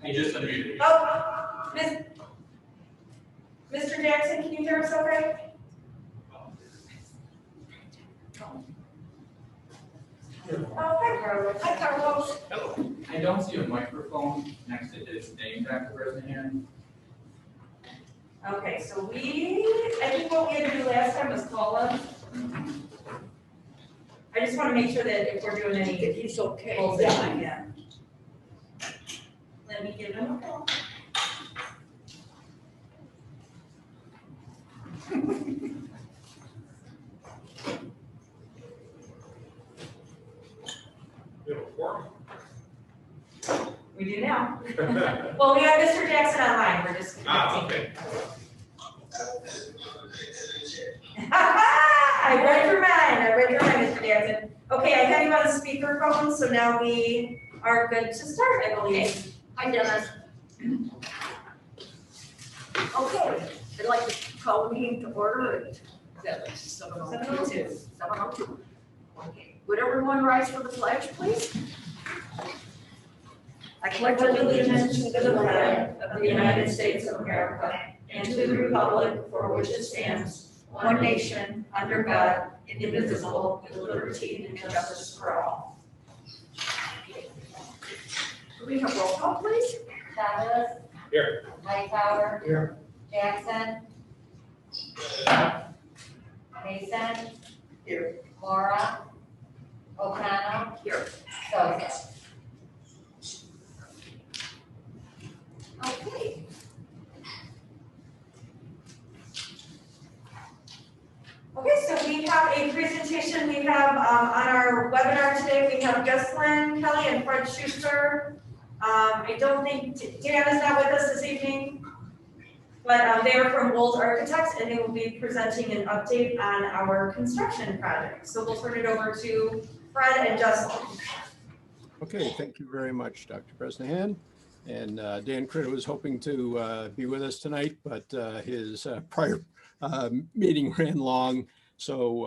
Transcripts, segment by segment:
He just unmuted. Oh, Mr. Jackson, can you hear us okay? Oh, hi, Carlos. Hi, Carlos. Hello. I don't see a microphone next to his name, Dr. President. Okay, so I think what we had to do last time was call him. I just want to make sure that if we're doing any. If he's okay. Yeah. Let me give him a call. We do now. Well, we have Mr. Jackson online. We're just. Okay. I read your mind, Mr. Jackson. Okay, I have you on speakerphone, so now we are good to start, I believe. Hi, Dennis. Okay, I'd like to call the meeting to order at 7:02. 7:02. Okay, would everyone rise for the pledge, please? I pledge Allegiance to the flag of the United States of America and to the republic for which it stands, one nation, under God, indivisible, with liberty and justice for all. Do we have roll call, please? Chavez. Here. Hightower. Here. Jackson. Mason. Here. Laura. O'Connell. Here. Sosa. Okay. Okay, so we have a presentation. We have on our webinar today, we have Jocelyn Kelly and Fred Schuster. I don't think Dan is not with us this evening, but they are from Wold Architects and they will be presenting an update on our construction project. So we'll turn it over to Fred and Jocelyn. Okay, thank you very much, Dr. Bresnahan. And Dan Critter was hoping to be with us tonight, but his prior meeting ran long, so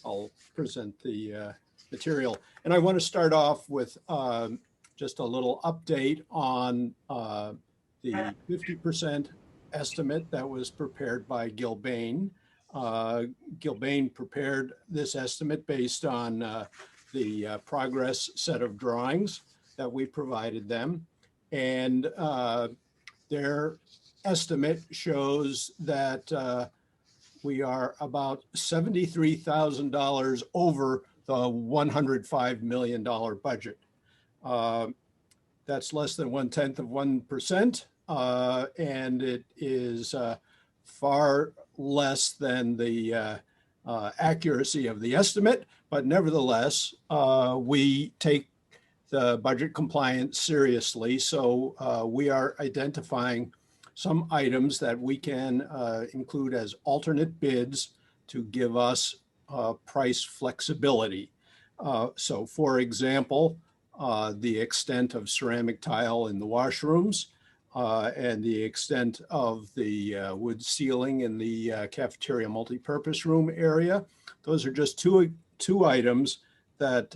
I'll present the material. And I want to start off with just a little update on the 50% estimate that was prepared by Gilbane. Gilbane prepared this estimate based on the progress set of drawings that we provided them. And their estimate shows that we are about $73,000 over the $105 million budget. That's less than 0.1%, and it is far less than the accuracy of the estimate, but nevertheless, we take the budget compliance seriously. So we are identifying some items that we can include as alternate bids to give us price flexibility. So for example, the extent of ceramic tile in the washrooms and the extent of the wood ceiling in the cafeteria multipurpose room area. Those are just two items that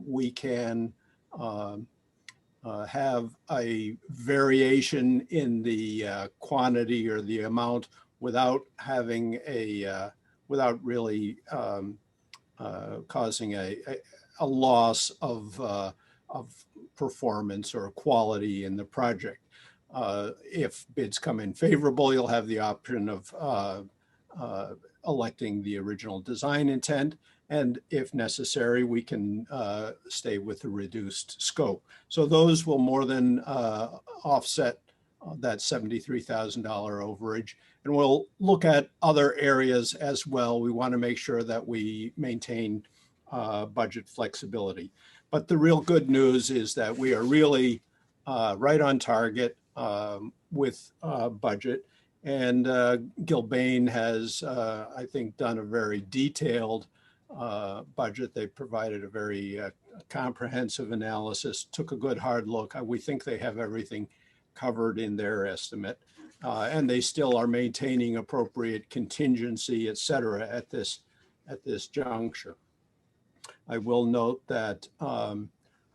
we can have a variation in the quantity or the amount without having without really causing a loss of performance or quality in the project. If bids come in favorable, you'll have the option of electing the original design intent. And if necessary, we can stay with the reduced scope. So those will more than offset that $73,000 overage. And we'll look at other areas as well. We want to make sure that we maintain budget flexibility. But the real good news is that we are really right on target with budget. And Gilbane has, I think, done a very detailed budget. They provided a very comprehensive analysis, took a good hard look. We think they have everything covered in their estimate. And they still are maintaining appropriate contingency, et cetera, at this juncture. I will note that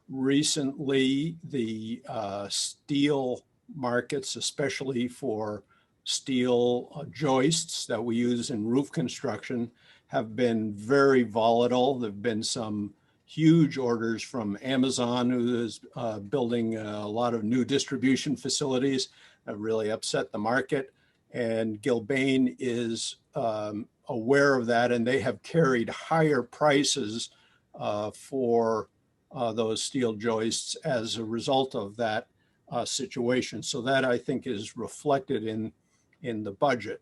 Recently, the steel markets, especially for steel joists that we use in roof construction, have been very volatile. There have been some huge orders from Amazon, who is building a lot of new distribution facilities, have really upset the market. And Gilbane is aware of that, and they have carried higher prices for those steel joists as a result of that situation. So that, I think, is reflected in the budget.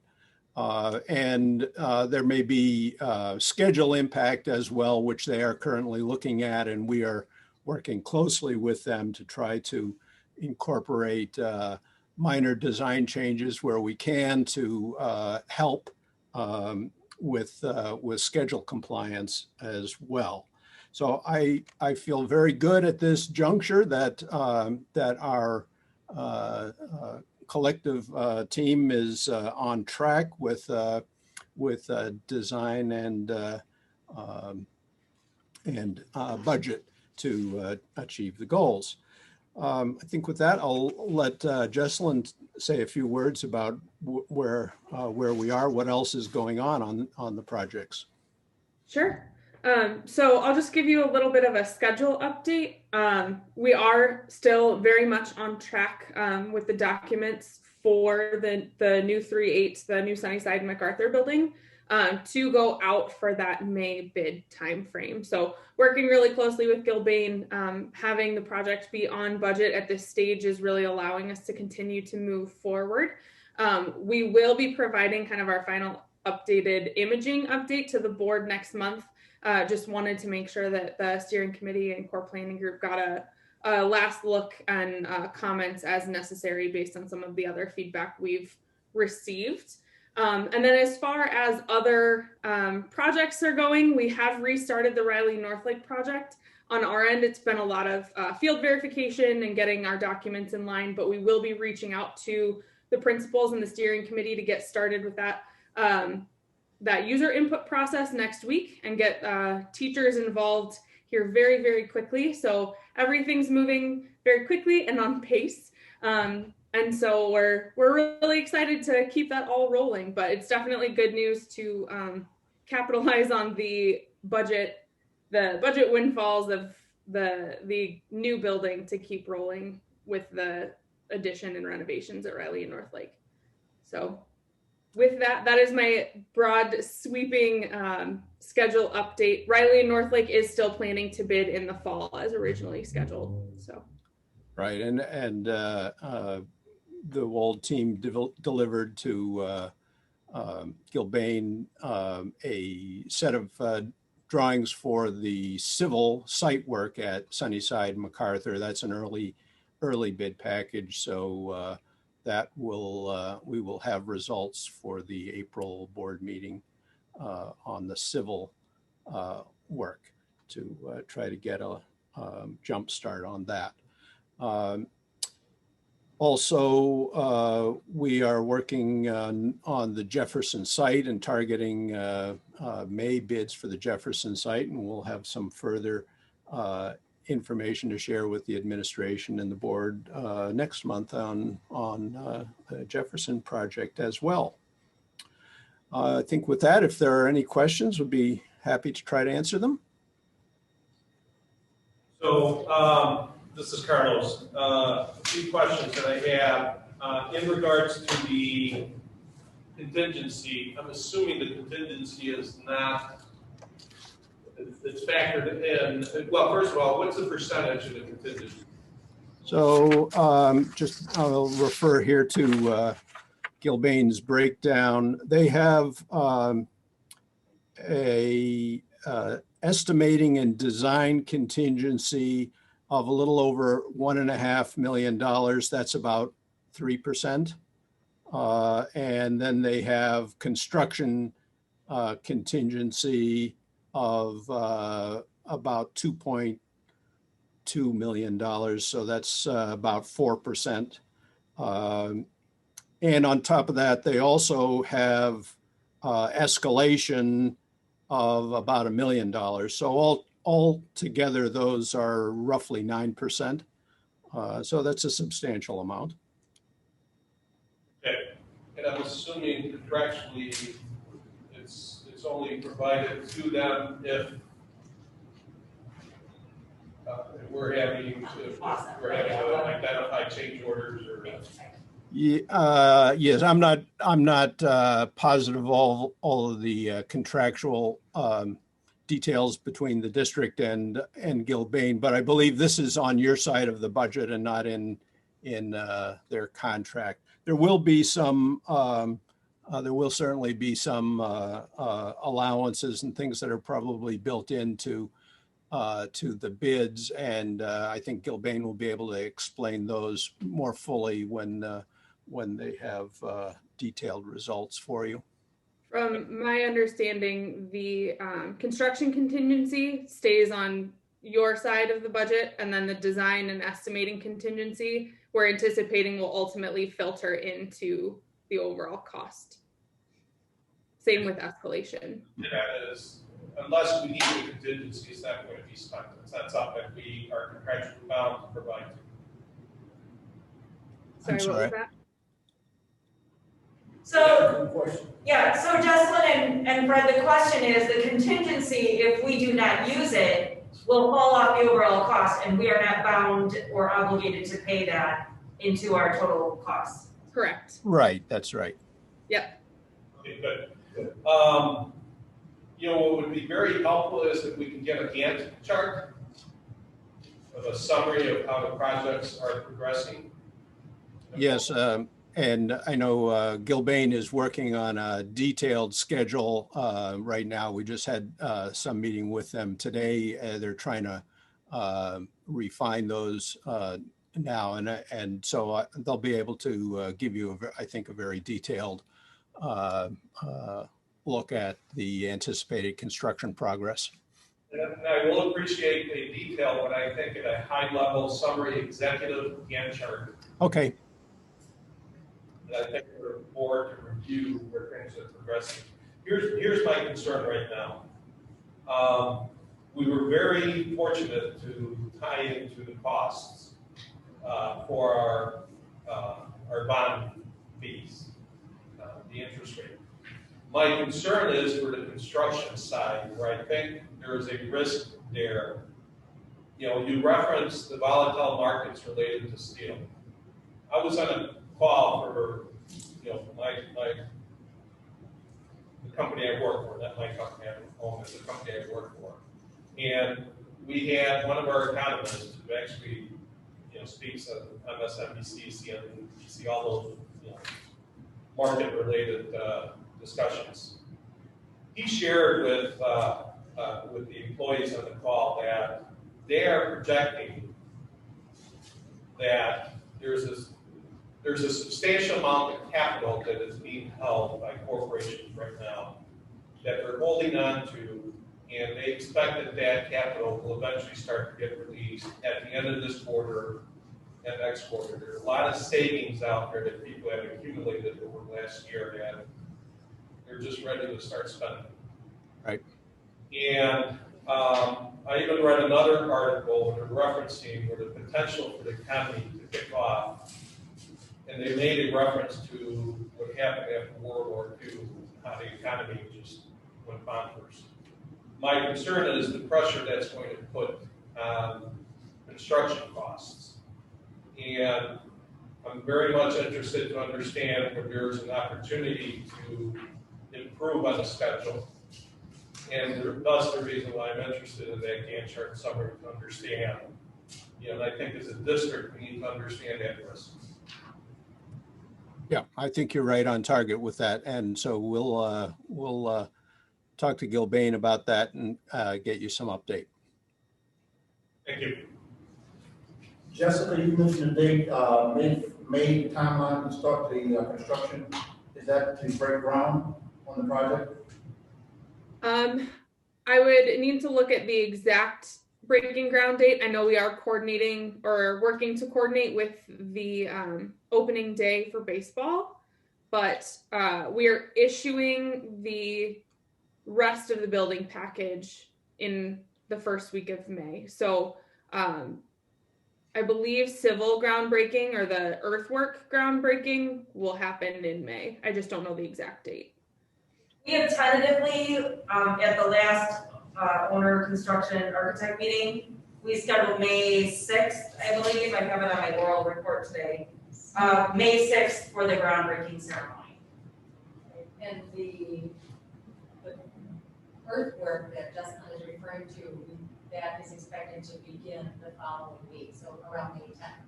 And there may be schedule impact as well, which they are currently looking at, and we are working closely with them to try to incorporate minor design changes where we can to help with schedule compliance as well. So I feel very good at this juncture that that our collective team is on track with design and budget to achieve the goals. I think with that, I'll let Jesselyn say a few words about where we are, what else is going on the projects. Sure. So I'll just give you a little bit of a schedule update. We are still very much on track with the documents for the new 3/8, the new Sunnyside MacArthur building, to go out for that May bid timeframe. So working really closely with Gilbane, having the project be on budget at this stage is really allowing us to continue to move forward. We will be providing kind of our final updated imaging update to the board next month. Just wanted to make sure that the steering committee and core planning group got a last look and comments as necessary based on some of the other feedback we've received. And then as far as other projects are going, we have restarted the Riley Northlake project. On our end, it's been a lot of field verification and getting our documents in line, but we will be reaching out to the principals and the steering committee to get started with that that user input process next week and get teachers involved here very, very quickly. So everything's moving very quickly and on pace. And so we're really excited to keep that all rolling, but it's definitely good news to capitalize on the budget windfalls of the new building to keep rolling with the addition and renovations at Riley and Northlake. So with that, that is my broad sweeping schedule update. Riley and Northlake is still planning to bid in the fall as originally scheduled. So, right, and the old team delivered to Gilbane a set of drawings for the civil site work at Sunnyside MacArthur. That's an early bid package, so that will we will have results for the April board meeting on the civil work to try to get a jump start on that. Also, we are working on the Jefferson site and targeting May bids for the Jefferson site, and we'll have some further information to share with the administration and the board next month on the Jefferson project as well. I think with that, if there are any questions, we'll be happy to try to answer them. So this is Carlos. A few questions that I have in regards to the contingency. I'm assuming the contingency is not, it's factored in. Well, first of all, what's the percentage of the contingency? So just I'll refer here to Gilbane's breakdown. They have a estimating and design contingency of a little over $1.5 million. That's about 3%. And then they have construction contingency of about $2.2 million. So that's about 4%. And on top of that, they also have escalation of about $1 million. So all together, those are roughly 9%. So that's a substantial amount. Okay, and I'm assuming contractually, it's only provided to them if we're having to identify change orders or. Yes, I'm not positive all of the contractual details between the district and Gilbane, but I believe this is on your side of the budget and not in their contract. There will be some. There will certainly be some allowances and things that are probably built into to the bids, and I think Gilbane will be able to explain those more fully when they have detailed results for you. From my understanding, the construction contingency stays on your side of the budget, and then the design and estimating contingency we're anticipating will ultimately filter into the overall cost. Same with escalation. That is, unless we need a contingency, it's not going to be spent. That's something that we are contractually bound to provide. Sorry, what was that? So, yeah, so Jessalyn and Fred, the question is, the contingency, if we do not use it, will fall off the overall cost, and we are not bound or obligated to pay that into our total costs. Correct. Right, that's right. Yep. Okay, good. You know, what would be very helpful is if we can get a Gantt chart of a summary of how the projects are progressing. Yes, and I know Gilbane is working on a detailed schedule right now. We just had some meeting with them today. They're trying to refine those now, and so they'll be able to give you, I think, a very detailed look at the anticipated construction progress. And I will appreciate the detail, but I think at a high-level summary executive Gantt chart. Okay. And I think for the board to review where things are progressing. Here's my concern right now. We were very fortunate to tie into the costs for our bond fees, the interest rate. My concern is for the construction side, where I think there is a risk there. You know, you referenced the volatile markets related to steel. I was on a call for, you know, the company I work for, not my company I own, it's the company I work for. And we had one of our economists who actually, you know, speaks on MSNBC, CNBC, all those, you know, market-related discussions. He shared with the employees on the call that they are projecting that there's a substantial amount of capital that is being held by corporations right now that they're holding on to, and they expect that capital will eventually start to get released at the end of this quarter and next quarter. There's a lot of savings out there that people have accumulated over the last year that they're just ready to start spending. Right. And I even read another article where they're referencing where the potential for the economy to kick off, and they made a reference to what happened after World War II, how the economy just went bonkers. My concern is the pressure that's going to put on construction costs. And I'm very much interested to understand where there's an opportunity to improve on the schedule. And thus the reason why I'm interested in that Gantt chart summary to understand. You know, and I think as a district, we need to understand that risk. Yeah, I think you're right on target with that. And so we'll talk to Gilbane about that and get you some update. Thank you. Jessica, you mentioned a date, May timeline to start the construction. Is that to break ground on the project? I would need to look at the exact breaking ground date. I know we are coordinating or working to coordinate with the opening day for baseball, but we are issuing the rest of the building package in the first week of May. So I believe civil groundbreaking or the earthwork groundbreaking will happen in May. I just don't know the exact date. We have tentatively, at the last owner construction architect meeting, we scheduled May 6th, I believe. I have it on my oral report today. May 6th for the groundbreaking ceremony. And the earthwork that Justin is referring to, that is expected to begin the following week, so around May 10th.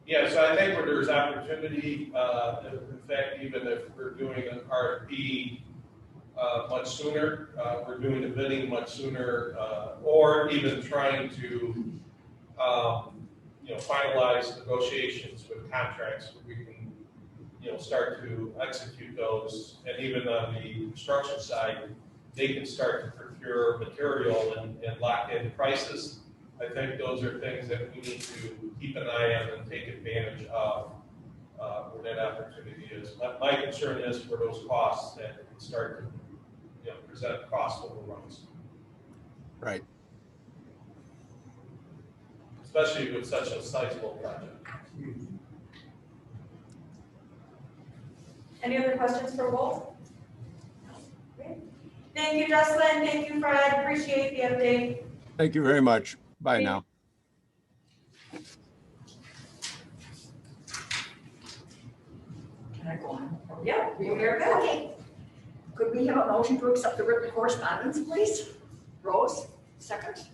Yeah, so I think where there's opportunity, in fact, even if we're doing an RFP much sooner, we're doing the bidding much sooner, or even trying to, finalize negotiations with contracts where we can, start to execute those. And even on the construction side, they can start to procure material and lock in prices. I think those are things that we need to keep an eye on and take advantage of where that opportunity is. My concern is for those costs that can start to present cost overruns. Right. Especially with such a sizable project. Any other questions for Wolf? Okay. Thank you, Jocelyn. Thank you, Fred. Appreciate the update. Thank you very much. Bye now. Can I go on? Yeah, you're very good. Okay. Could we have a motion to accept the written correspondence, please? Rose, second.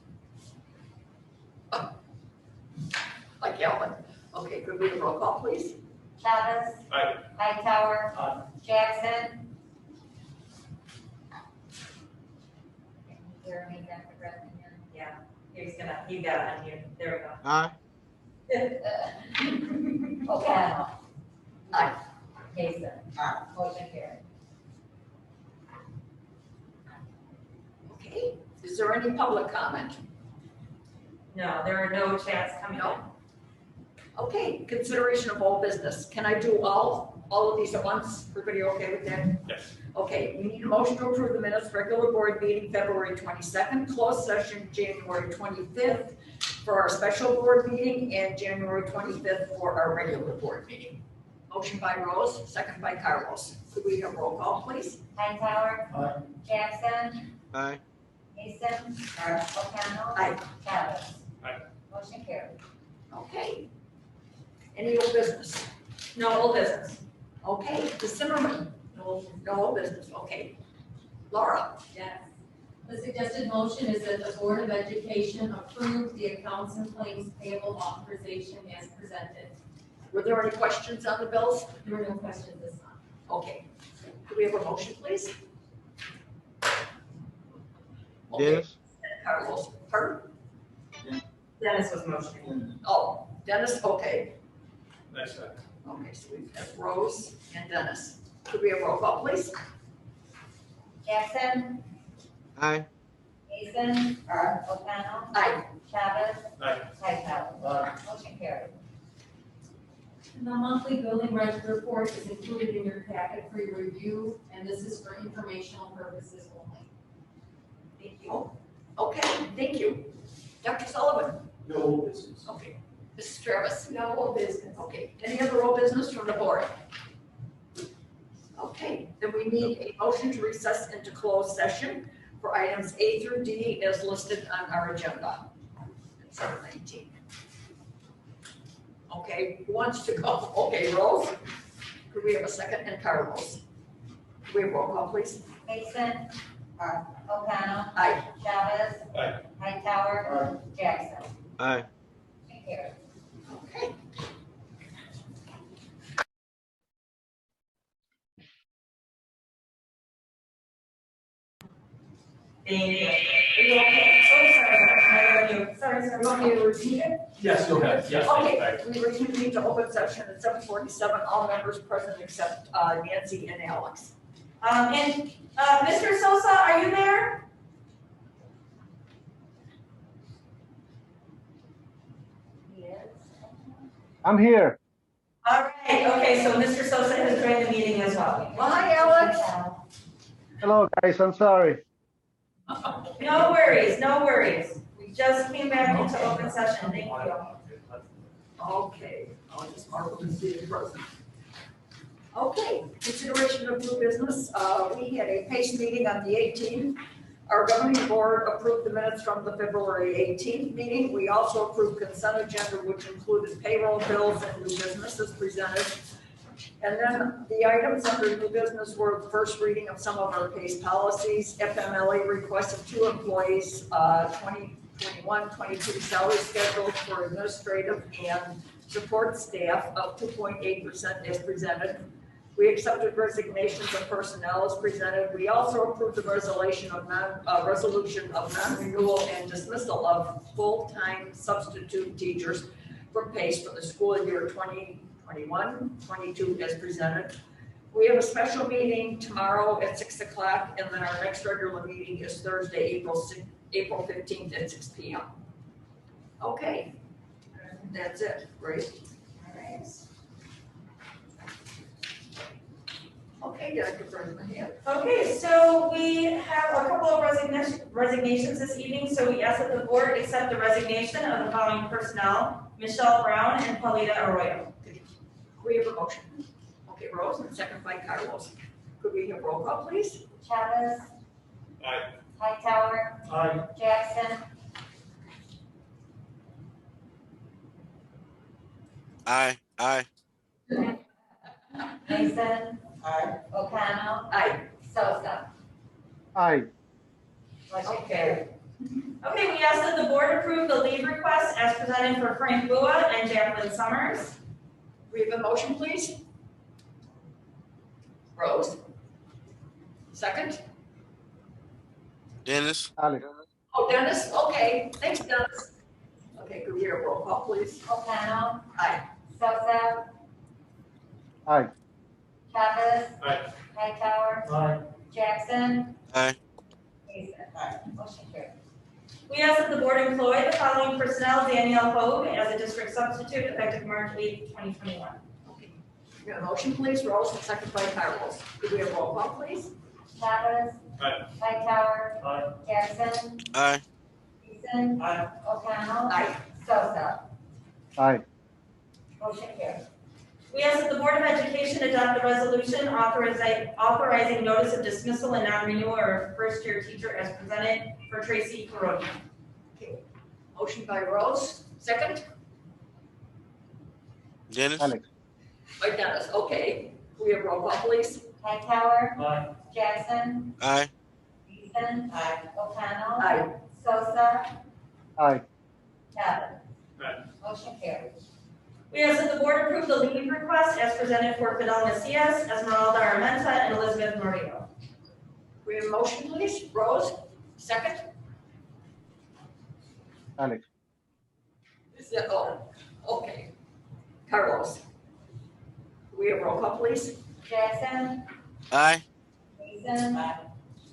Like Ellen. Okay, could we have a roll call, please? Chavez. Aye. Hightower. Aye. Jackson. Jeremy, Dr. Brennan here. Yeah, you got it on here. There Aye. O'Connell. Aye. Mason. Aye. Motion carried. Okay, is there any public comment? we go. No, there are no chats coming No. in. Okay, consideration of all business. Can I do all of these at once? Everybody okay with that? Yes. Okay, we need a motion to approve the minutes, regular board meeting February 22nd, closed session January 25th for our special board meeting, and January 25th for our regular board meeting. Motion by Rose, second by Carlos. Could we have roll call, please? Hightower. Aye. Jackson. Aye. Mason. O'Connell. Aye. Chavez. Aye. Motion carried. Okay. Any old business? No old business. Okay, the Zimmerman, no old business, okay. Laura? Yes. The suggested motion is that the Board of Education approve the accounts and claims payable authorization as presented. Were there any questions on the bills? There were no questions this time. Okay. Could we have a motion, please? Okay. Yes. Carlos, pardon? Dennis was motioning. Oh, Dennis, okay. Nice. Okay, so we've got Rose and Dennis. Could we have roll call, please? Jackson. Aye. Mason. O'Connell. Aye. Chavez. Aye. Hightower. Aye. Motion carried. The monthly building record report is included in your packet for your review, and this is for informational purposes only. Thank you. Okay, thank you. Dr. Sullivan? No old business. Okay. Mrs. Travis? No old business. Okay, any other old business from the board? Okay, then we need a motion to recess into closed session for items A through D as listed on our agenda. It's 19. Okay, who wants to go? Okay, Rose? Could we have a second? And Carlos? Could we have roll call, please? Mason. O'Connell. Aye. Chavez. Aye. Hightower. Jackson. Aye. Motion carried. Okay. Thank you. Are you okay? Oh, sorry. You want me to repeat it? Yes, go ahead. Yes, Okay, we reconvene to open session at 7:47. All members present except Nancy and Alex. Mr. Sosa, are you there? Yes. I'm here. All right, okay, so Mr. Sosa has joined the meeting as well. Well, hi, Alex. Hello, guys. I'm sorry. No worries, no worries. We just came back into open session, thank you. Okay, I'll just mark them as being present. Okay, consideration of new business. We had a PACE meeting on the 18th. Our governing board approved the minutes from the February 18th meeting. We also approved consent agenda, which included payroll bills and new businesses presented. And then the items under new business were the first reading of some of our PACE policies. FMLA requested 2 employees, 2021-22 salary schedules for administrative and support staff of 2.8% as presented. We accepted resignations of personnel as presented. We also approved the resolution of non-renewal and dismissal of full-time substitute teachers from PACE for the school year 2021-22 as presented. We have a special meeting tomorrow at 6 o'clock, and then our next regular meeting is Thursday, April 15th at 6 p.m. Okay, that's it, right? All right. Okay, Dr. Brennan. Okay, so we have a couple of resignations this evening, so we ask that the board accept the resignation of the following personnel: Michelle Brown and Paulita Arroyo. We have a motion. Okay, Rose, and second by Carlos. Could we have roll call, please? Chavez. Aye. Hightower. Aye. Jackson. Aye. Mason. Aye. O'Connell. Aye. Sosa. Aye. Motion Okay. carried. Okay, we ask that the board approve the leave request as presented for Frank Bua and Jacqueline Summers. We have a motion, please? Rose? Second? Dennis. Alex. Oh, Dennis, okay, thanks, Dennis. Okay, could we hear a roll call, please? O'Connell. Aye. Sosa. Aye. Chavez. Aye. Hightower. Aye. Jackson. Aye. Mason. Motion carried. We ask that the board employ the following personnel: Danielle Hogue as a district substitute effective March 8, 2021. Okay. We have a motion, please, Rose, and second by Carlos. Could we have a roll call, please? Chavez. Aye. Hightower. Aye. Jackson. Aye. Mason. Aye. O'Connell. Aye. Sosa. Aye. Motion carried. We ask that the Board of Education adopt the resolution authorizing notice of dismissal and non-renewal of first-year teacher as presented for Tracy Corona. Motion by Rose, second Dennis. Alex. by Dennis. Okay. Could we have roll call, please? Hightower. Aye. Jackson. Aye. Mason. O'Connell. Aye. Sosa. Aye. Chavez. Aye. Motion carried. We ask that the board approve the leave request as presented for Fidel Macias, Esmeralda Armenta, and Elizabeth Murillo. We have a motion, please? Rose, second? Alex. Is it, oh, okay. Carlos. We have roll call, please? Jackson. Aye. Mason.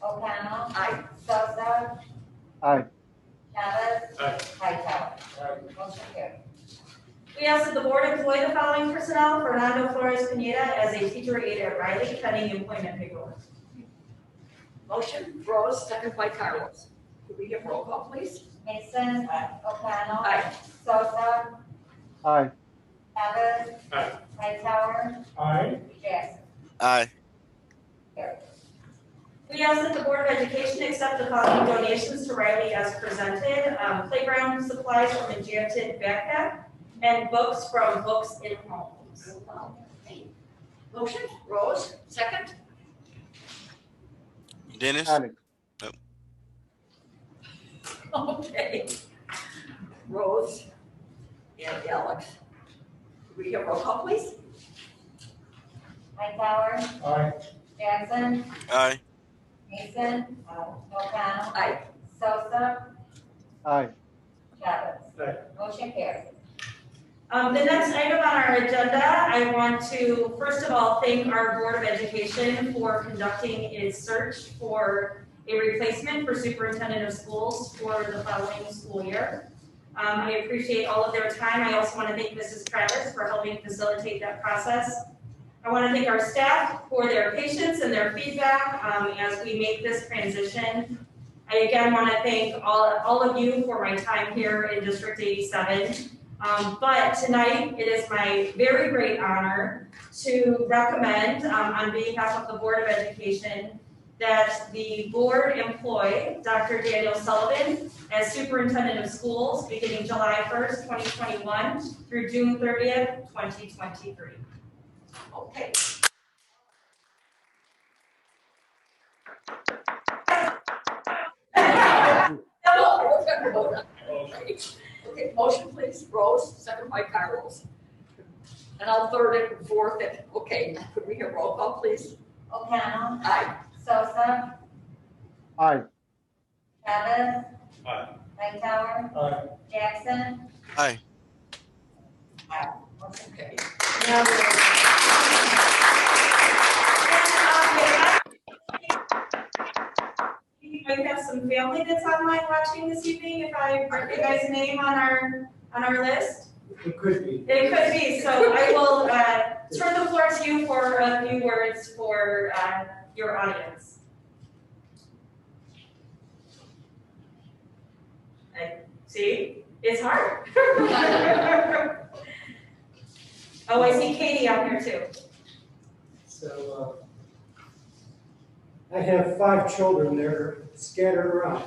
O'Connell. Aye. Sosa. Aye. Chavez. Aye. Hightower. Motion carried. We ask that the board employ the following personnel: Fernando Flores Pineda as a teacher aide at Riley, pending employment paperwork. Motion, Rose, second by Carlos. Could we have roll call, please? Mason. O'Connell. Aye. Sosa. Aye. Chavez. Aye. Hightower. Aye. Jackson. Aye. Carried. We ask that the Board of Education accept the following donations to Riley as presented: playground supplies from Enchanted Backpack and books from Books in Homes. Motion, Rose, second? Dennis. Alex. Okay. Rose and Alex. Could we have roll call, please? Hightower. Aye. Jackson. Aye. Mason. O'Connell. Aye. Sosa. Aye. Chavez. Aye. Motion carried. The next item on our agenda, I want to first of all thank our Board of Education for conducting its search for a replacement for Superintendent of Schools for the following school year. I appreciate all of their time. I also want to thank Mrs. Travis for helping facilitate that process. I want to thank our staff for their patience and their feedback as we make this transition. I again want to thank all of you for my time here in District 87. But tonight, it is my very great honor to recommend, on behalf of the Board of Education, that the board employ Dr. Daniel Sullivan as Superintendent of Schools beginning July 1st, 2021 through June 30th, 2023. Okay. Okay, motion please, Rose, second by Carlos. And I'll third it and fourth it. Okay, could we hear roll call, please? O'Connell. Aye. Sosa. Aye. Chavez. Aye. Hightower. Aye. Jackson. Aye. Motion Okay. Now, we might have some family that's online watching this evening, if I recognize a name on our list. It could be. It could be, so I will turn the floor to you for a few words for your audience. See, it's hard. Oh, I see Katie out here too. So, I have 5 children. They're scattered around.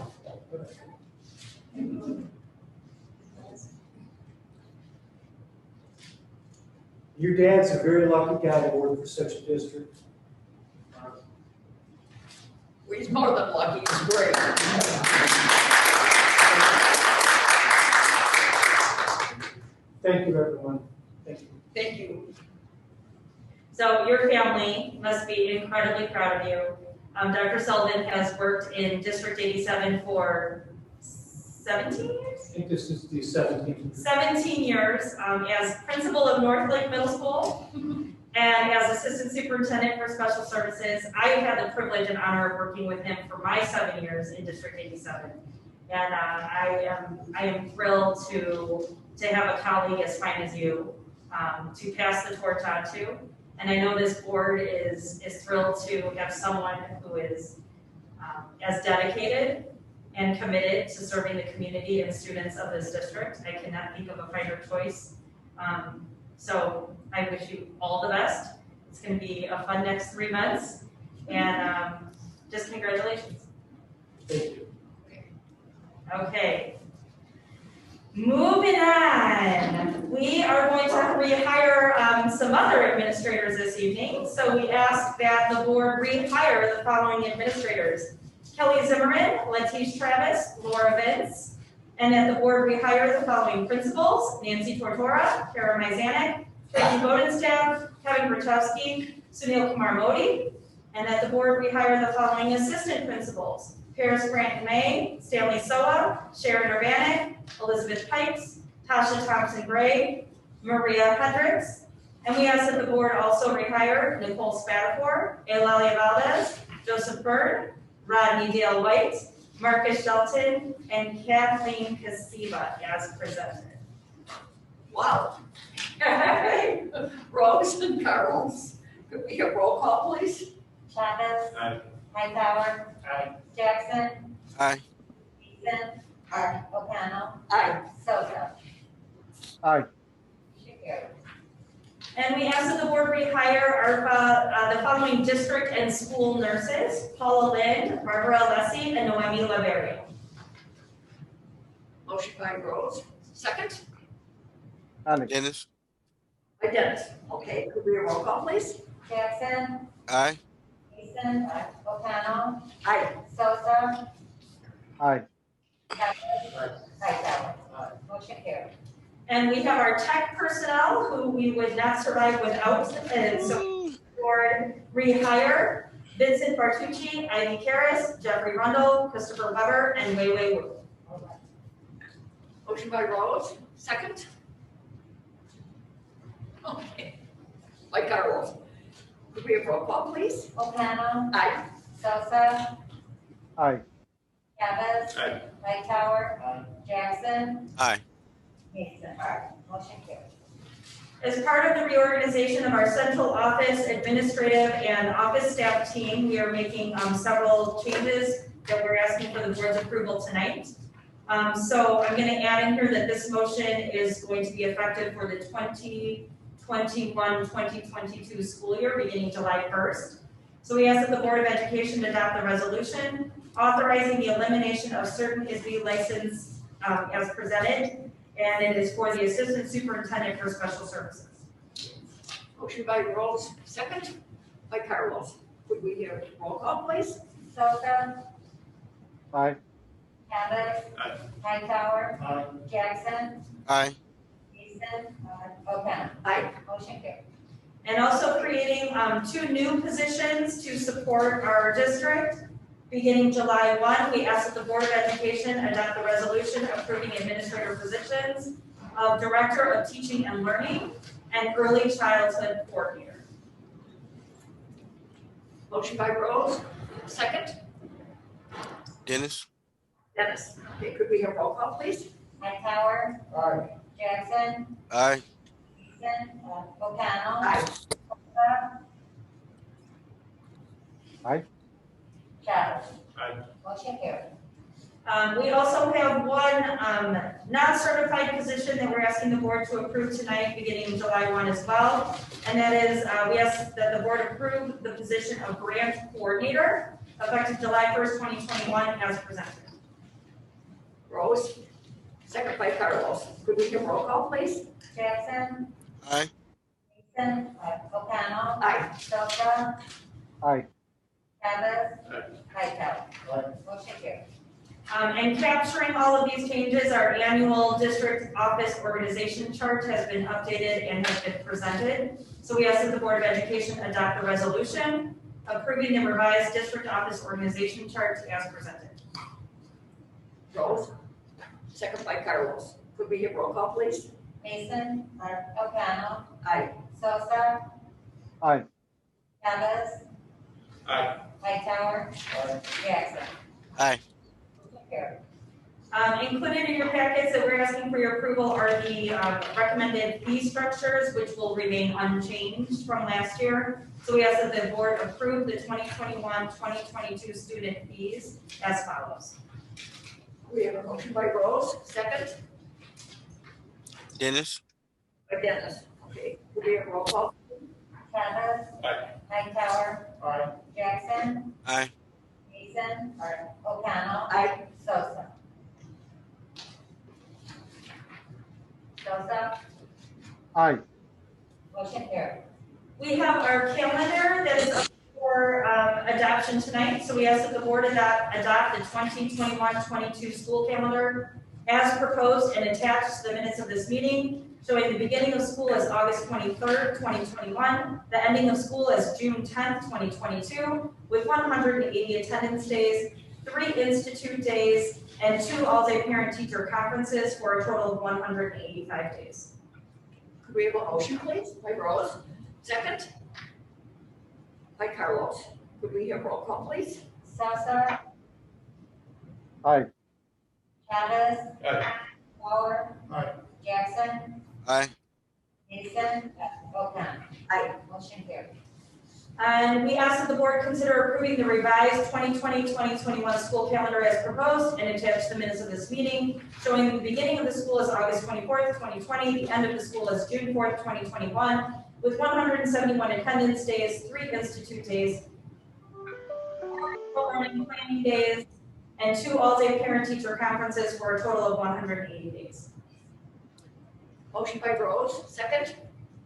Your dad's a very lucky guy to work for such a district. He's more than lucky, he's great. Thank you, everyone. Thank you. Thank you. So your family must be incredibly proud of you. Dr. Sullivan has worked in District 87 for 17 years? I think this is the 17th. 17 years as principal of Northlake Middle School and as assistant superintendent for special services. I had the privilege and honor of working with him for my 7 years in District 87. And I am thrilled to have a colleague as fine as you to pass the torch on to. And I know this board is thrilled to have someone who is as dedicated and committed to serving the community and students of this district. I cannot think of a finer choice. So I wish you all the best. It's going to be a fun next 3 months. And just congratulations. Thank you. Okay. Moving on, we are going to rehire some other administrators this evening. So we ask that the board rehire the following administrators: Kelly Zimmerman, Latish Travis, Laura Vince, and that the board rehire the following principals: Nancy Tortora, Kara Mizanek, Becky Bodenstaff, Kevin Berchowski, Sunil Kumar Modi, and that the board rehire the following assistant principals: Paris Grant May, Stanley Soa, Sharon Urbanek, Elizabeth Pipes, Tasha Thompson-Gray, Maria Hendricks, and we ask that the board also rehire Nicole Spatafor, Eulalia Valdez, Joseph Byrd, Rodney Dale White, Marcus Shelton, and Kathleen Kasiva as presented. Wow. Rose and Carlos, could we have roll call, please? Chavez. Aye. Hightower. Aye. Jackson. Aye. Mason. Aye. O'Connell. Aye. Sosa. Aye. Motion carries. And we ask that the board rehire the following district and school nurses: Paula Lind, Barbara Alessi, and Noemi Laverio. Motion by Rose, second Dennis. by Dennis. Okay, could we have roll call, please? Jackson. Aye. Mason. O'Connell. Aye. Sosa. Aye. Chavez. Hightower. Motion carries. And we have our tech personnel who we would not survive without, and so board rehire Vincent Bartucci, Ivy Karras, Jeffrey Rundle, Christopher Weber, and Wei Wei Wu. Motion by Rose, second. Okay, by Carlos. Could we have roll call, please? O'Connell. Aye. Sosa. Aye. Chavez. Aye. Hightower. Aye. Jackson. Aye. Mason. Motion carries. As part of the reorganization of our central office, administrative, and office staff team, we are making several changes that we're asking for the board's approval tonight. So I'm gonna add in here that this motion is going to be effective for the 2021-2022 school year, beginning July 1st. So we ask that the Board of Education adopt the resolution authorizing the elimination of certain ISB license as presented, and it is for the Assistant Superintendent for Special Services. Motion by Rose, second by Carlos. Could we hear roll call, please? Sosa, Aye. Cabot, Aye. Hightower, Aye. Jackson, Aye. Mason, O'Connor. Aye. Motion carried. And also creating 2 new positions to support our district. Beginning July 1, we ask that the Board of Education adopt the resolution approving administrator positions of Director of Teaching and Learning and Early Childhood Coordinator. Motion by Rose, second. Dennis. Dennis. Okay, could we hear roll call, please? Hightower, Aye. Jackson, Aye. Mason, O'Connell. Aye. Sosa. Aye. Cabot. Aye. Motion carried. We also have one non-certified position that we're asking the board to approve tonight, beginning July 1 as well. And that is, we ask that the board approve the position of grant coordinator, effective July 1st, 2021, as presented. Rose, second by Carlos. Could we hear roll call, please? Jackson, Aye. Mason, O'Connell. Aye. Sosa, Aye. Cabot, Aye. Hightower. Aye. Motion carried. And capturing all of these changes, our annual district office organization chart has been updated and has been presented. So we ask that the Board of Education adopt the resolution approving the revised district office organization chart as presented. Rose, second by Carlos. Could we hear roll call, please? Mason, O'Connell. Aye. Sosa, Aye. Cabot, Aye. Hightower, Aye. Jackson. Aye. Motion carried. Included in your packets that we're asking for your approval are the recommended fee structures, which will remain unchanged from last year. So we ask that the board approve the 2021-2022 student fees as follows. We have a motion by Rose, second Dennis. by Dennis. Okay, could we have roll call? Cabot, Aye. Hightower, Aye. Jackson, Aye. Mason, O'Connell. Aye. Sosa. Sosa, Aye. motion carried. We have our calendar that is up for adoption tonight. So we ask that the board adopt the 2021-22 school calendar as proposed and attached to the minutes of this meeting, showing the beginning of school as August 23rd, 2021, the ending of school as June 10th, 2022, with 180 attendance days, 3 institute days, and 2 all-day parent-teacher conferences for a total of 185 days. Could we have a motion, please, by Rose? Second by Carlos. Could we have roll call, please? Sosa, Aye. Cabot, Aye. Hightower, Aye. Jackson, Aye. Mason, O'Connell. Aye. Motion carried. And we ask that the board consider approving the revised 2020-2021 school calendar as proposed and attach the minutes of this meeting, showing the beginning of the school as August 24th, 2020, the end of the school as June 4th, 2021, with 171 attendance days, 3 institute days, 4 learning planning days, and 2 all-day parent-teacher conferences for a total of 180 days. Motion by Rose, second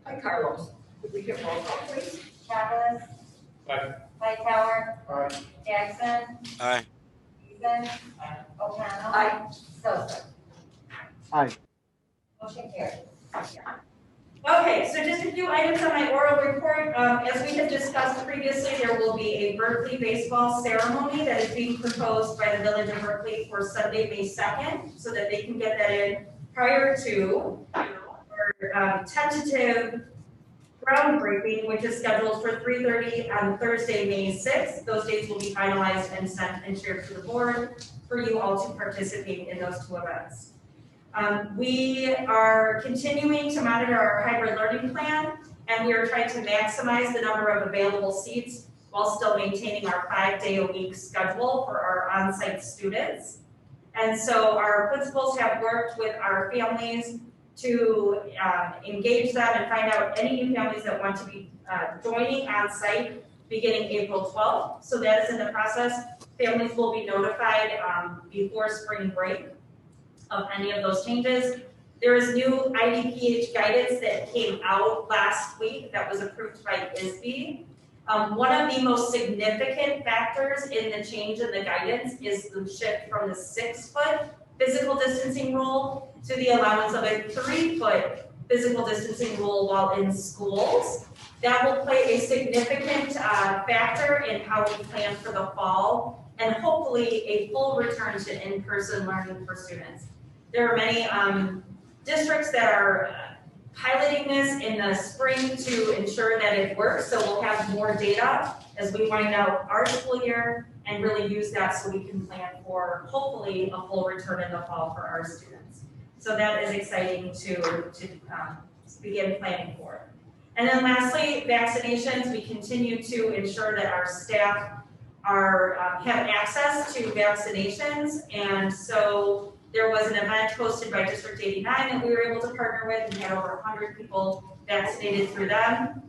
by Carlos. Could we have roll call, please? Cabot, Aye. Hightower, Aye. Jackson, Aye. Mason, O'Connell. Aye. Sosa. Aye. Motion carried. Okay, so just a few items on my oral report. As we had discussed previously, there will be a Berkeley baseball ceremony that is being proposed by the Village of Berkeley for Sunday, May 2nd, so that they can get that in prior to our tentative groundbreaking, which is scheduled for 3:30 on Thursday, May 6th. Those dates will be finalized and sent and shared to the board for you all to participate in those 2 events. We are continuing to monitor our hybrid learning plan, and we are trying to maximize the number of available seats while still maintaining our 5-day-a-week schedule for our on-site students. And so our principals have worked with our families to engage them and find out any new families that want to be joining on-site beginning April 12th. So that is in the process. Families will be notified before spring break of any of those changes. There is new Idph guidance that came out last week that was approved by ISB. One of the most significant factors in the change in the guidance is the shift from the 6-foot physical distancing rule to the allowance of a 3-foot physical distancing rule while in schools. That will play a significant factor in how we plan for the fall and hopefully a full return to in-person learning for students. There are many districts that are piloting this in the spring to ensure that it works, so we'll have more data as we wind out our school year and really use that so we can plan for hopefully a full return in the fall for our students. So that is exciting to begin planning for. And then lastly, vaccinations. We continue to ensure that our staff have access to vaccinations, and so there was an event hosted by District 89 that we were able to partner with and had over 100 people vaccinated through them.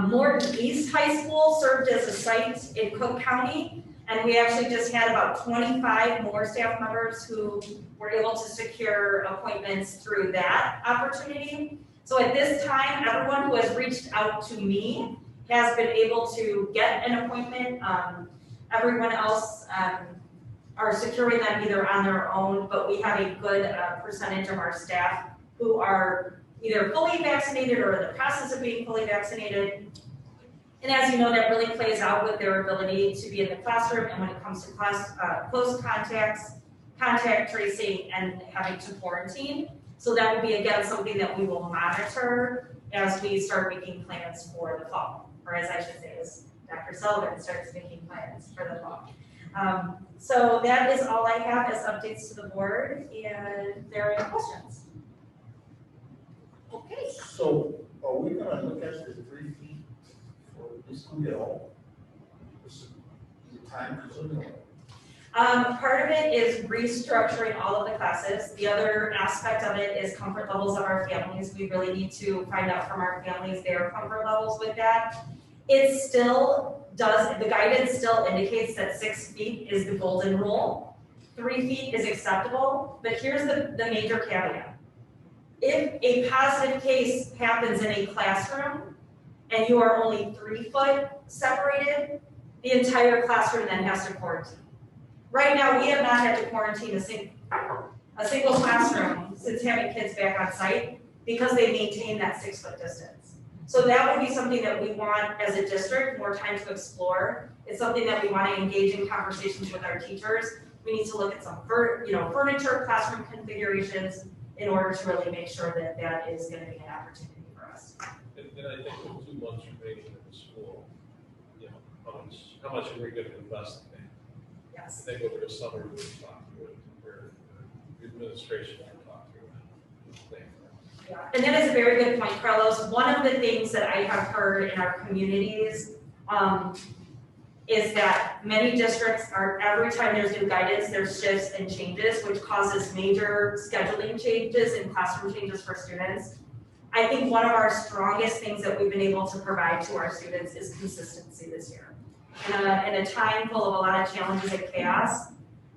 Morton East High School served as a site in Cook County, and we actually just had about 25 more staff members who were able to secure appointments through that opportunity. So at this time, everyone who has reached out to me has been able to get an appointment. Everyone else are securing them either on their own, but we have a good percentage of our staff who are either fully vaccinated or in the process of being fully vaccinated. And as you know, that really plays out with their ability to be in the classroom and when it comes to close contacts, contact tracing, and having to quarantine. So that will be, again, something that we will monitor as we start making plans for the fall, or as I should say, as Dr. Sullivan starts making plans for the fall. So that is all I have as updates to the board, and if there are any questions. Okay, so are we gonna look at the 3 feet for this school at all? Is it time consuming? Part of it is restructuring all of the classes. The other aspect of it is comfort levels of our families. We really need to find out from our families their comfort levels with that. It still does, the guidance still indicates that 6 feet is the golden rule. 3 feet is acceptable, but here's the major caveat. If a positive case happens in a classroom and you are only 3 foot separated, the entire classroom then has to quarantine. Right now, we have not had to quarantine a single classroom since having kids back on site because they maintain that 6 foot distance. So that would be something that we want as a district more time to explore. It's something that we want to engage in conversations with our teachers. We need to look at some furniture, classroom configurations in order to really make sure that that is going to be an opportunity for us. And I think with 2 months remaining in the school, how much are we going to invest in that? Yes. I think over the summer we'll talk to it, or the administration will talk to it. Yeah, and that is a very good point, Carlos. One of the things that I have heard in our communities is that many districts are, every time there's new guidance, there's shifts and changes, which causes major scheduling changes and classroom changes for students. I think one of our strongest things that we've been able to provide to our students is consistency this year. In a time full of a lot of challenges and chaos,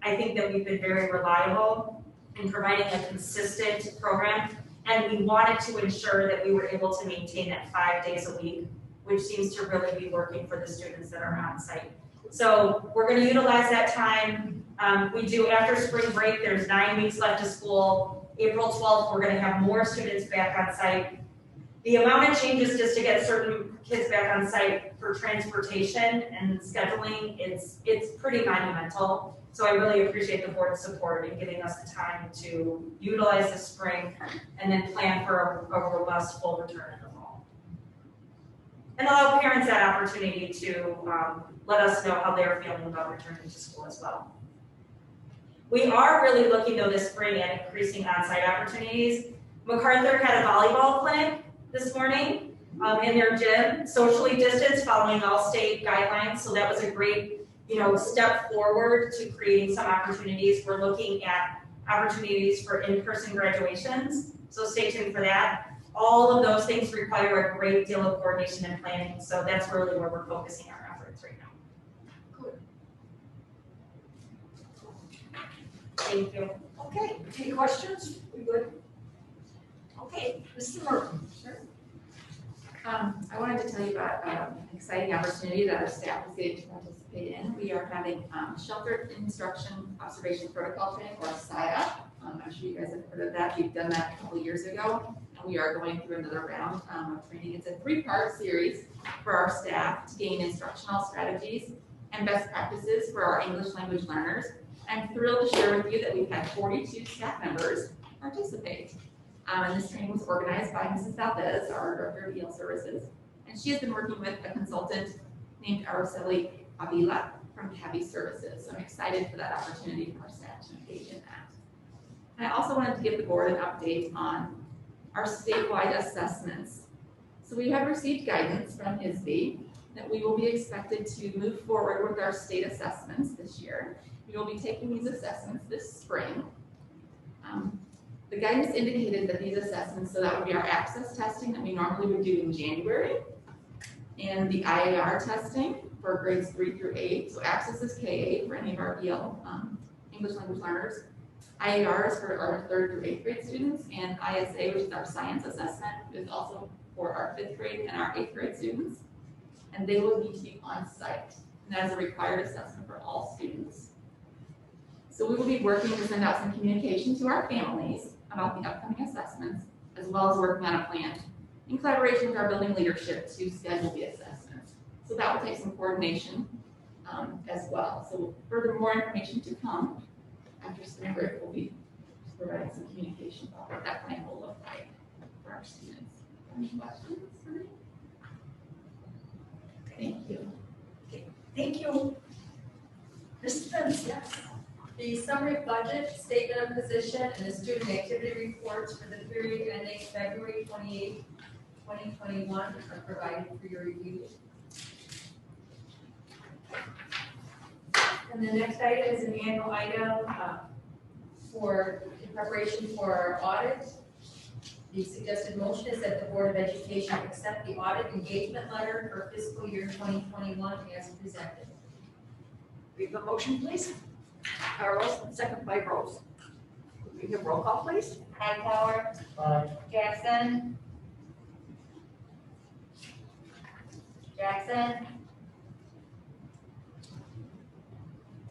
I think that we've been very reliable in providing a consistent program, and we wanted to ensure that we were able to maintain that 5 days a week, which seems to really be working for the students that are on site. So we're going to utilize that time. We do after spring break, there's 9 weeks left of school. April 12th, we're going to have more students back on site. The amount of changes just to get certain kids back on site for transportation and scheduling, it's pretty monumental. So I really appreciate the board's support in giving us the time to utilize the spring and then plan for a robust full return in the fall. And allow parents that opportunity to let us know how they're feeling about returning to school as well. We are really looking though this spring at increasing on-site opportunities. MacArthur had a volleyball clinic this morning. in their gym, socially distanced, following all state guidelines. So that was a great, step forward to creating some opportunities. We're looking at opportunities for in-person graduations, so stay tuned for that. All of those things require a great deal of coordination and planning, so that's really where we're focusing our efforts right now. Good. Thank you. Okay, any questions? We good? Okay, Mr. Merton. Sure. I wanted to tell you about an exciting opportunity that our staff is getting to participate in. We are having Sheltered Instruction Observation Protocol Training, or SIOP. I'm sure you guys have heard of that. We've done that a couple of years ago, and we are going through another round of training. It's a 3-part series for our staff to gain instructional strategies and best practices for our English language learners. I'm thrilled to share with you that we've had 42 staff members participate. And this training was organized by Mrs. Valdez, our Director of EL Services. And she has been working with a consultant named Araceli Avila from Cabby Services. So I'm excited for that opportunity for our staff to engage in that. And I also wanted to give the board an update on our statewide assessments. So we have received guidance from ISB that we will be expected to move forward with our state assessments this year. We will be taking these assessments this spring. The guidance indicated that these assessments, so that would be our access testing that we normally would do in January, and the IAR testing for grades 3 through 8. So access is K8 for any of our EL English language learners. IAR is for our 3rd through 8th grade students, and ISA, which is our science assessment, is also for our 5th grade and our 8th grade students. And they will need to be on site, and that is a required assessment for all students. So we will be working to send out some communication to our families about the upcoming assessments, as well as working on a plan in collaboration with our building leadership to schedule the assessments. So that will take some coordination as well. So further more information to come after spring break. We'll be providing some communication about what that plan will look like for our students. Any questions for me? Thank you. Okay, thank you. Mrs. Pence, yes. The summary budget, statement of position, and the student activity reports for the period ending February 28, 2021 are provided for your review. And the next item is an annual item in preparation for our audit. The suggested motion is that the Board of Education accept the audit engagement letter for fiscal year 2021 as presented. We have a motion, please. Carlos, second by Rose. Could we have roll call, please? Hightower. Aye. Jackson. Jackson.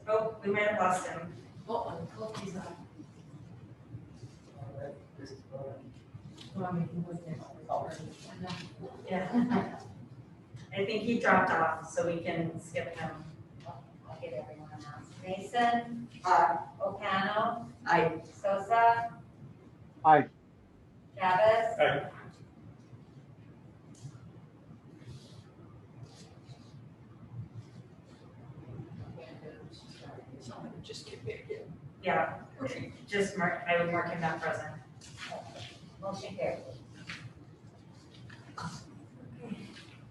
Oh, we might have lost him. Oh, he's not. Yeah. I think he dropped off, so we can skip him. I'll get everyone else. Mason. Aye. O'Connell. Aye. Sosa. Aye. Travis. Aye. Just get back in. Yeah, just mark, I would mark him not present. Motion carried.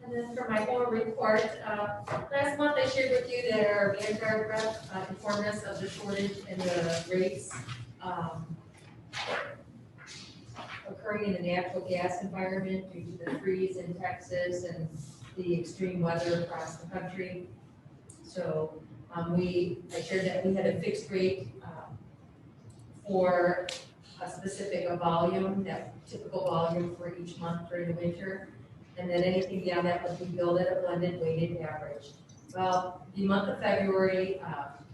And then for my oral report, last month I shared with you that our Vanguard rep informed us of the shortage in the rates occurring in the natural gas environment due to the freeze in Texas and the extreme weather across the country. So I shared that we had a fixed rate for a specific volume, that typical volume for each month during the winter. And then anything beyond that would be billed at a blended weighted average. Well, the month of February,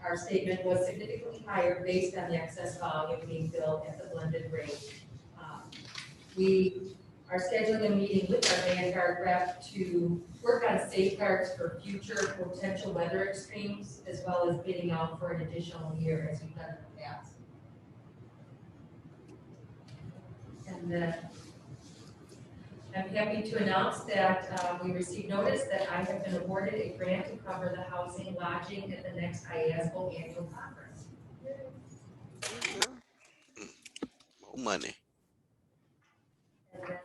our statement was significantly higher based on the excess volume being billed at the blended rate. We are scheduling a meeting with our Vanguard rep to work on safeguards for future potential weather extremes, as well as bidding out for an additional year as we've done in the past. And then I'm happy to announce that we received notice that I have been awarded a grant to cover the housing lodging at the next IASBO annual conference. More money. And then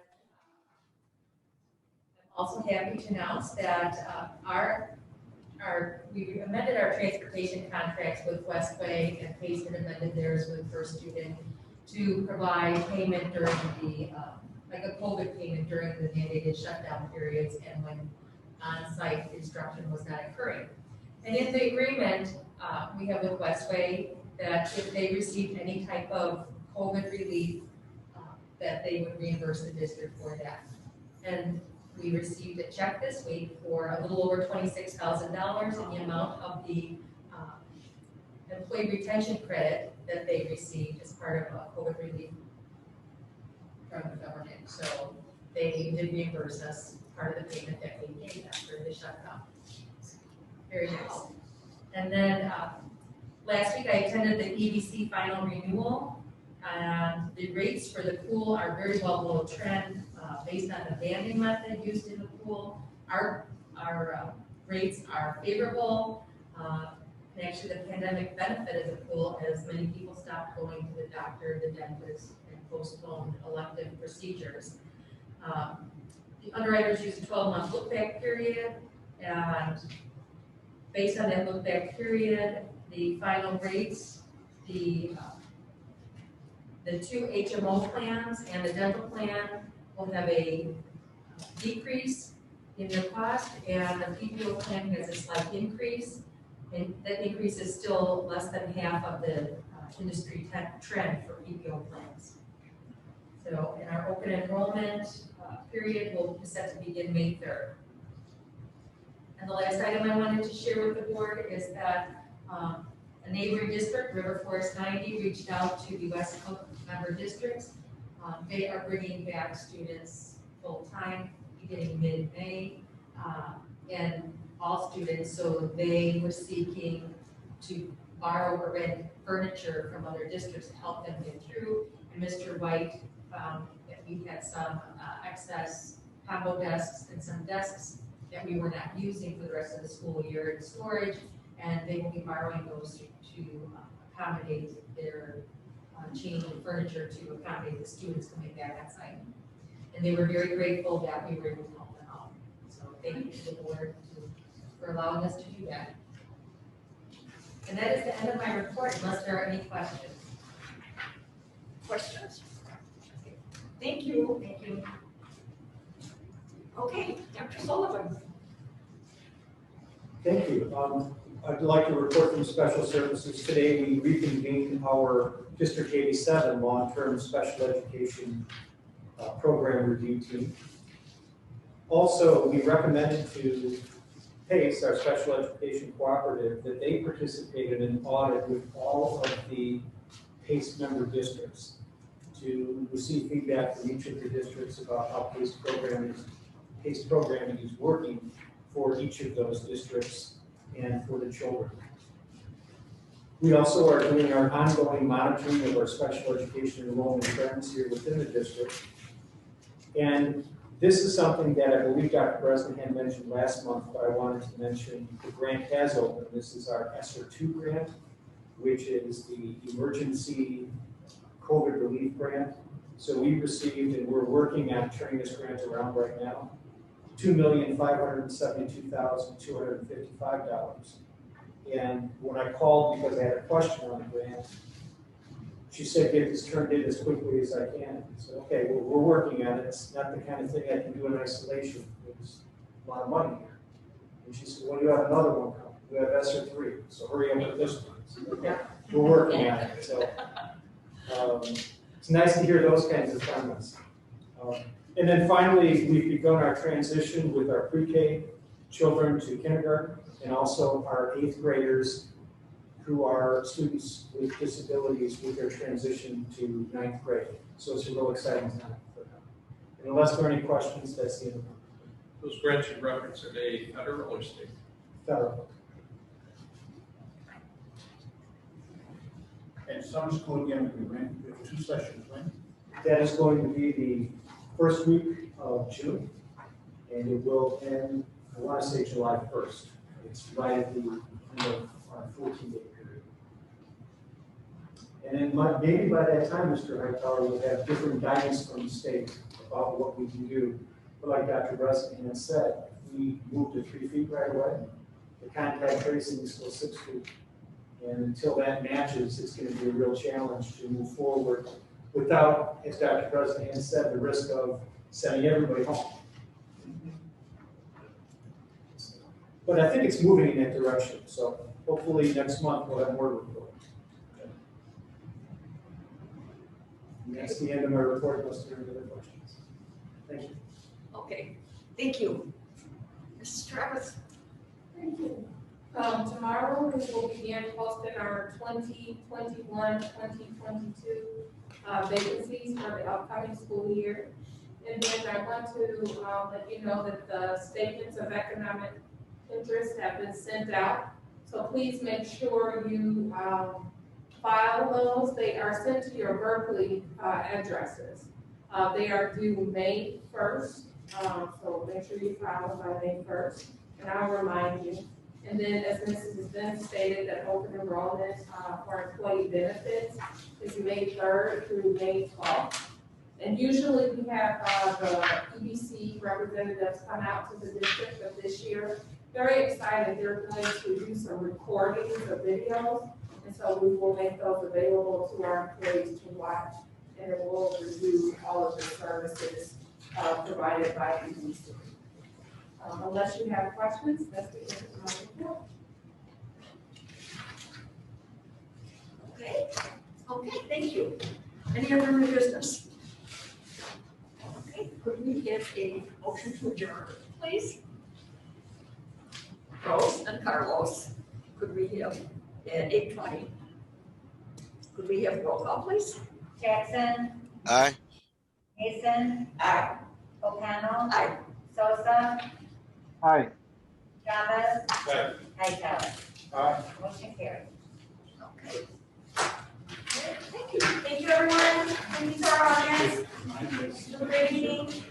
Also happy to announce that we amended our transportation contracts with Westway, and Payson amended theirs with First Student to provide payment during the, like a COVID payment during the mandated shutdown periods and when on-site instruction was not occurring. And in the agreement we have with Westway that if they received any type of COVID relief, that they would reimburse the district for that. And we received a check this week for a little over $26,000 in the amount of the employee retention credit that they received as part of a COVID relief from the government. So they did reimburse us part of the payment that we gave after the shutdown. Very nice. And then last week I attended the EDC final renewal, and the rates for the pool are very well below trend based on the banding method used in the pool. Our rates are favorable. And actually the pandemic benefited the pool as many people stopped going to the doctor, the dentist, and postponed elective procedures. The underwriters use a 12-month look-back period, and based on that look-back period, the final rates, the two HMO plans and the dental plan will have a decrease in their cost, and the PPO plan has a slight increase, and that increase is still less than half of the industry trend for PPO plans. So, in our open enrollment period will be set to begin May 3rd. And the last item I wanted to share with the board is that a neighboring district, River Forest 90, reached out to the West Coast member districts. They are bringing back students full-time beginning mid-May, and all students, so they were seeking to borrow or rent furniture from other districts to help them get through. And Mr. White found that we had some excess combo desks and some desks that we were not using for the rest of the school year in storage, and they will be borrowing those to accommodate their change in furniture to accommodate the students coming back on site. And they were very grateful that we were able to help them out. So thank you to the board for allowing us to do that. And that is the end of my report, unless there are any questions. Questions? Thank you. Thank you. Okay, Dr. Sullivan. Thank you. I'd like to report from Special Services. Today we reconvened our District 87 long-term special education program review team. Also, we recommended to PACE, our special education cooperative, that they participate in an audit with all of the PACE member districts to receive feedback from each of the districts about how PACE programming is working for each of those districts and for the children. We also are doing our ongoing monitoring of our special education enrollment trends here within the district. And this is something that I believe Dr. Bresnahan mentioned last month, but I wanted to mention the grant has opened. This is our ESSER 2 grant, which is the emergency COVID relief grant. So we received, and we're working on turning this grant around right now, $2,572,255. And when I called because I had a question on the grant, she said, get this turned in as quickly as I can. I said, okay, well, we're working on it. It's not the kind of thing I can do in isolation. There's a lot of money here. And she said, well, you have another one coming. We have ESSER 3, so hurry up with this one. So, okay, we're working on it. So it's nice to hear those kinds of comments. And then finally, we've begun our transition with our pre-K children to kindergarten, and also our 8th graders who are students with disabilities with their transition to 9th grade. So it's a real exciting time for them. And unless there are any questions, that's the end of it. Those grants you referenced, are they federal or state? Federal. And summer school again, we ran 2 sessions, right? That is going to be the first week of June, and it will end, I want to say July 1st. It's right at the end of our 14-day period. And then maybe by that time, Mr. Hightower will have different guidance from the state about what we can do But like Dr. Bresnahan said, we moved to 3 feet right away. The contact tracing is still 6 feet. And until that matches, it's going to be a real challenge to move forward without, as Dr. Bresnahan said, the risk of sending everybody home. But I think it's moving in that direction. So hopefully next month we'll have more report. And that's the end of my report, unless there are any other questions. Thank you. Okay, thank you. Mrs. Travis? Thank you. Tomorrow we will begin posting our 2021-2022 vacancies for the upcoming school year. And then I want to let you know that the statements of economic interest have been sent out. So please make sure you file those. They are sent to your Berkeley addresses. They are due May 1st, so make sure you file them by May 1st, and I'll remind you. And then, as Mrs. Ben stated, that open enrollment for employee benefits is May 3rd through May 12th. And usually we have the EBC representatives come out to the district, but this year, very excited, they're going to do some recordings of videos. And so we will make those available to our employees to watch, and it will review all of the services provided by EBC. Unless you have questions, that's the end of my report. Okay, thank you. Any other new business? Okay, could we get a motion to adjourn, please? Rose and Carlos, could we have at 8:20? Could we have roll call, please? Jackson, Aye. Mason, Aye. O'Connell, Aye. Sosa, Aye. Chavez, Aye. Hightower. Aye. Motion carried. Okay. Thank you. Thank you, everyone. Thank you to our audience. Have a great evening.